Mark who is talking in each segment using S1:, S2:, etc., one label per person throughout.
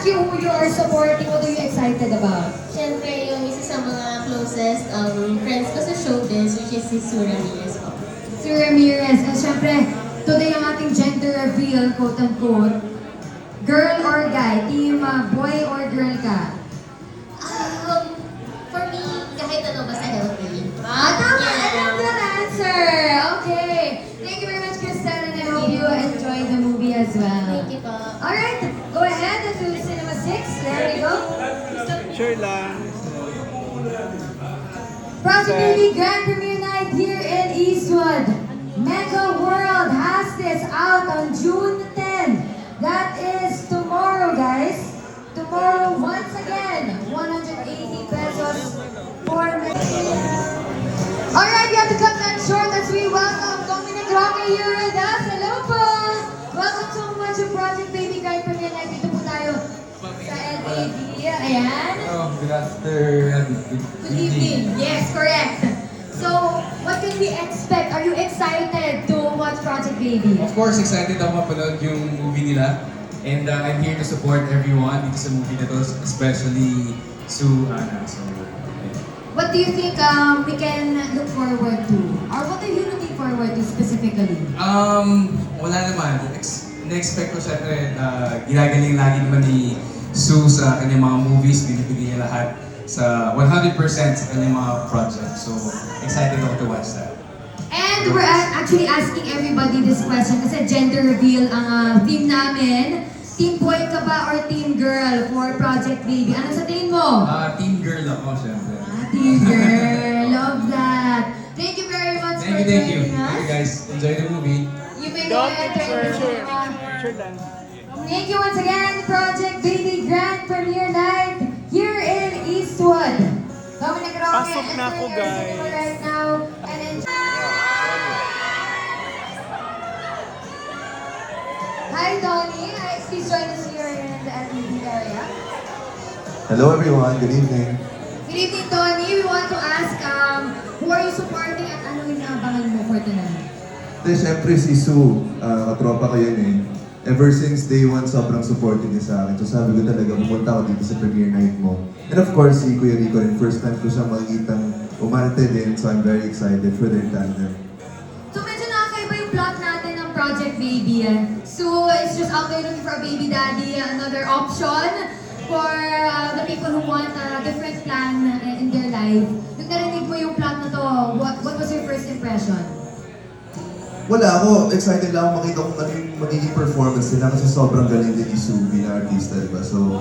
S1: you who you are supporting, what are you excited about?
S2: Siyempre, yung isa sa mga closest friends ko sa showbiz, which is si Sue Ramirez po.
S1: Si Ramirez. And syempre, today ang ating gender reveal, quote-unquote. Girl or guy? Team boy or girl ka?
S2: For me, kahit ano basta healthy.
S1: Tama! I
S2: Yeah.
S1: love that answer! Okay. Thank you very much, Crystal, and I hope you enjoy the movie as well.
S2: Thank you po.
S1: Alright, go ahead to Cinema 6. There we go.
S3: Sure lang.
S1: Project Baby Grand Premiere Night here in Eastwood. Mega World has this out on June 10. That is tomorrow, guys. Tomorrow, once again, 180 pesos for Alright, we have to cut that short as we welcome Dominic Roque here with us. Hello po! Welcome so much to Project Baby Grand Premiere Night. Dito po tayo sa LAD. Ayan.
S4: Good afternoon.
S1: Good evening. Yes, correct. So, what can we expect? Are you excited to watch Project Baby?
S4: Of course, excited ako mapanood yung movie nila. And I'm here to support everyone dito sa movie na to, especially Sue, Ana. So, yeah.
S1: What do you think we can look forward to? Or what are you looking forward to specifically?
S4: Wala naman. Na-expect ko syempre, ginagaling lagi naman ni Sue sa kanyang mga movies, binibigay niya lahat sa 100% sa kanyang mga projects. So, excited ako to watch that.
S1: And we're actually asking everybody this question kasi gender reveal ang theme namin. Team boy ka ba or team girl for Project Baby? Ano sa tingin mo?
S4: Team girl ako, syempre.
S1: Team girl. Love that. Thank you very much for
S4: Thank you.
S1: joining us.
S4: Thank you guys. Enjoy the movie.
S1: You may go ahead and
S3: Sure lang.
S1: Thank you once again, Project Baby Grand Premiere Night here in Eastwood. Dominic Roque,
S3: Pasok na ako,
S1: enter your
S3: guys.
S1: cinema right now and enjoy. Hi, Donnie. Hi, please join us here in the LED area.
S5: Hello everyone, good evening.
S1: Good evening, Donnie. We want to ask, who are you supporting at ano yung inaabangan mo for tonight?
S5: Siyempre si Sue, katropa ko yun eh. Ever since day one, sobrang supportive niya sa akin. So sabi ko talaga, pumunta ako dito sa premiere night mo. And of course, si Kuya Rico rin, first time ko siya makikitang umarte din. So I'm very excited for their tandem.
S1: So medyo nakakaiba yung plot natin ng Project Baby. So it's just out there looking for a baby daddy, another option for the people who want a different plan in their life. Nung narinig mo yung plot na to, what was your first impression?
S5: Wala ako, excited lang ako makita kung ano yung magiging performance nila kasi sobrang galing din ni Sue bilang artista, diba? So,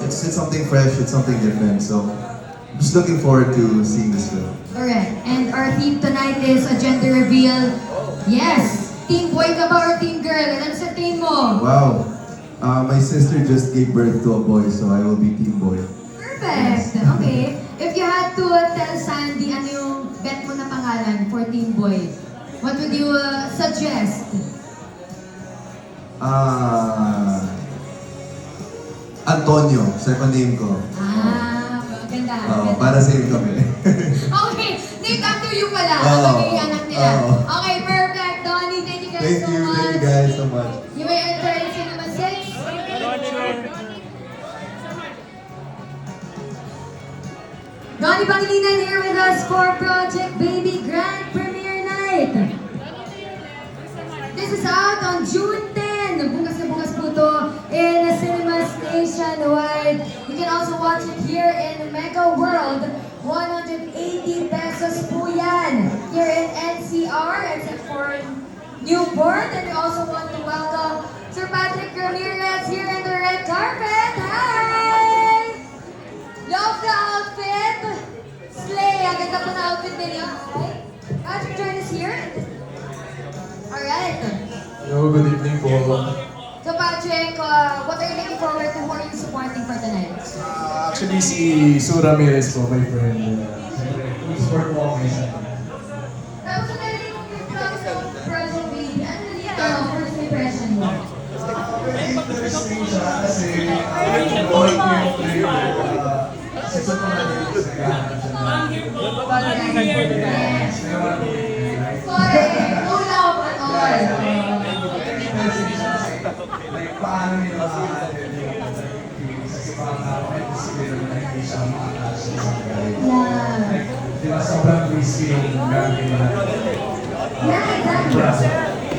S5: it's something fresh, it's something different. So, just looking forward to seeing this film.
S1: Correct. And our theme tonight is a gender reveal. Yes! Team boy ka ba or team girl? Ano sa team mo?
S5: Wow! My sister just gave birth to a boy, so I will be team boy.
S1: Perfect! Okay. If you had to tell Sandy ano yung bet mo na pangalan for team boy, what would you suggest?
S5: Antonio, second name ko.
S1: Maganda.
S5: Para same kami.
S1: Okay, named after you pala.
S5: Oo.
S1: Ang magiging anak nila.
S5: Oo.
S1: Okay, perfect. Donnie, thank you guys
S5: Thank
S1: so
S5: you
S1: much.
S5: guys so much.
S1: You may enter in Cinema 6. Donnie Pangilinan here with us for Project Baby Grand Premiere Night. This is out on June 10. Bukas na bukas po to in Cinemas Nationwide. You can also watch it here in Mega World. 180 pesos po yan. Here in NCR, except for Newport. And we also want to welcome Sir Patrick Ramirez here in the red carpet. Hi! Love the outfit! Slay! Ang ganda po na outfit ninyo. Hi! Patrick, join us here. Alright.
S5: Hello, good evening po.
S1: So Patrick, what are you looking forward to? Who are you supporting for tonight?
S6: Actually, si Sue Ramirez po, my friend. Support mo ako ngayon.
S1: Tapos na narinig mo yung plot ng Project Baby. Ano yung first impression mo?
S6: Interesting siya kasi boy ko yung flavor. Season ko na dito sa gano'n siya.
S1: Yes. No love at all.
S6: Like, paano nila consider na hindi siya makakasya sa mga
S1: Yeah.
S6: Di ba sobrang risky yung gagawin natin?
S1: Yeah, exactly.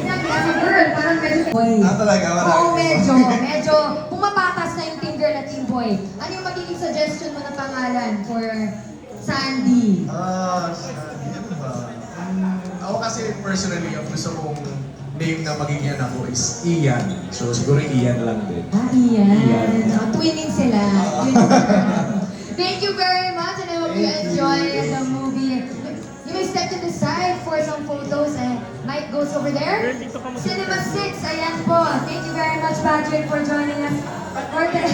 S1: Exactly. As a girl, parang medyo...
S5: talaga,
S1: Oo, medyo pumapatas na yung team girl at team boy. Ano yung magiging suggestion mo na pangalan for Sandy?
S7: Ano ba? Ako kasi personally, ang gusto kong name na magiging ako is Ian. So siguro Ian lang din.
S1: Iyan. Twinning sila. Thank you very much and I hope you enjoy the movie. You may step to the side for some photos and Mike goes over there. Cinema 6, ayan po. Thank you very much, Patrick, for joining us. For the...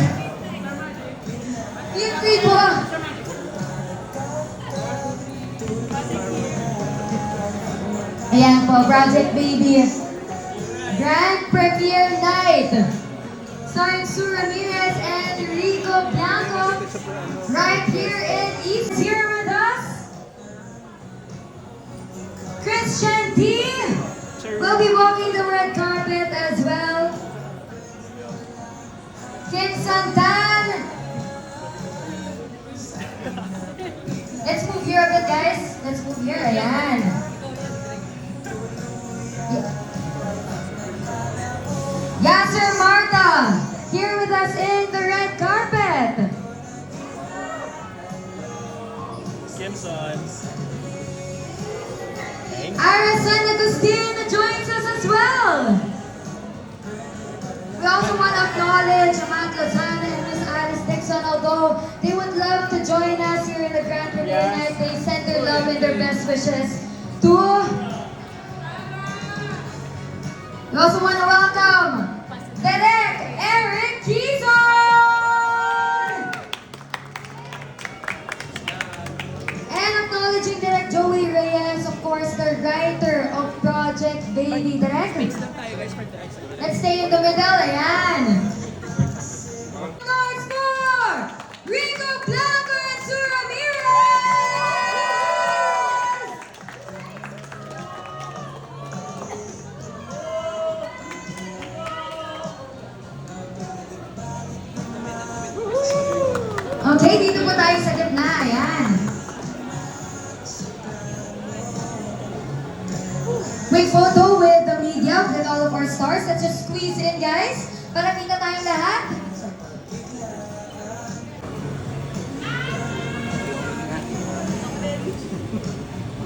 S1: Feel free po. Ayan po, Project Baby. Grand Premiere Night. Starring Sue Ramirez and Rico Blanco. Right here in East. Here with us. Christian D. will be walking the red carpet as well. Kim Santan. Let's move here a bit, guys. Let's move here. Ayan. Yasser Marta, here with us in the red carpet.
S3: Kimson.
S1: Ira San Agustin joins us as well. We also want to acknowledge Matt Lozana and Miss Alice Dixon, although they would love to join us here in the Grand Premiere Night. They send their love and their best wishes to... We also want to welcome Derek Eric Kizon! And acknowledging Derek Joey Reyes, of course, the writer of Project Baby. Derek? Let's stay in the middle. Ayan. Score! Rico Blanco and Sue Ramirez! Okay, dito po tayo sa gitna. Ayan. Quick photo with the media, with all of our stars. Let's just squeeze in, guys. Para kita tayong lahat.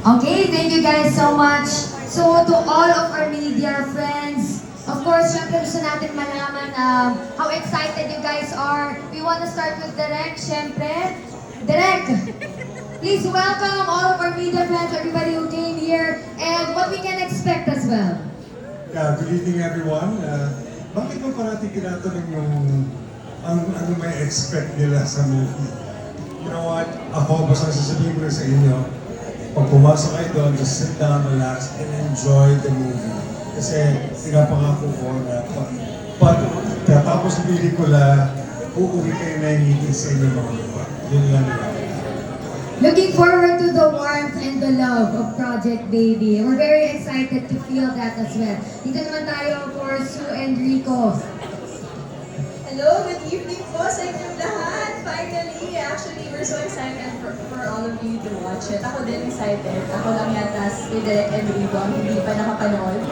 S1: Okay, thank you guys so much. So, to all of our media friends, of course, syempre gusto natin malaman how excited you guys are. We want to start with Derek, syempre. Derek, please welcome all of our media friends, everybody who came here, and what we can expect as well.
S8: Yeah, good evening everyone. Bakit mo parati tinatanong yung ano may expect nila sa movie? You know what? Ako, basta sasabihin ko rin sa inyo, pag pumasok kayo doon, just sit down, relax, and enjoy the movie. Kasi pinapangako ko na pag tapos ng pelikula, uuwi kayo na ngiti sa inyo mga lupa. Yun lang yun.
S1: Looking forward to the warmth and the love of Project Baby. We're very excited to feel that as well. Dito naman tayo for Sue and Rico.
S9: Hello, good evening po sa inyong lahat. Finally, actually, we're so excited for all of you to watch it. Ako din excited. Ako lang yata si Derek and Rico ang hindi pa nakapanood.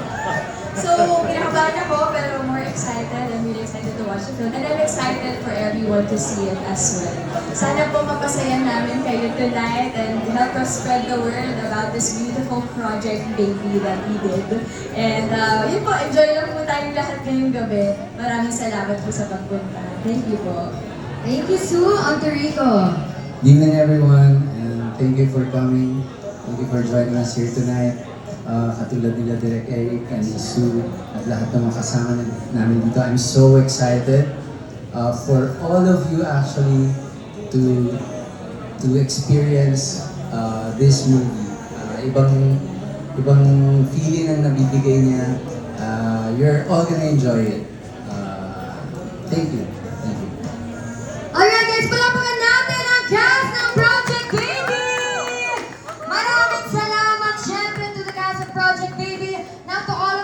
S9: So, kinakabahan ako, pero more excited. I'm really excited to watch the film. And I'm excited for everyone to see it as well. Sana po mapasaya namin kayo tonight and help us spread the word about this beautiful Project Baby that we did. And yun po, enjoy lang po tayong lahat ngayong gabi. Maraming salamat po sa pagpunta. Thank you po.
S1: Thank you, Sue. On to Rico.
S10: Good evening everyone, and thank you for coming. Thank you for joining us here tonight. Katulad nila Derek Eric and Sue at lahat ng mga kasama namin dito. I'm so excited for all of you actually to experience this movie. Ibang feeling ang nabibigay niya. You're all gonna enjoy it. Thank you. Thank you.
S1: Alright guys, palapakan natin ang cast ng Project Baby! Maraming salamat syempre to the cast of Project Baby. Now to all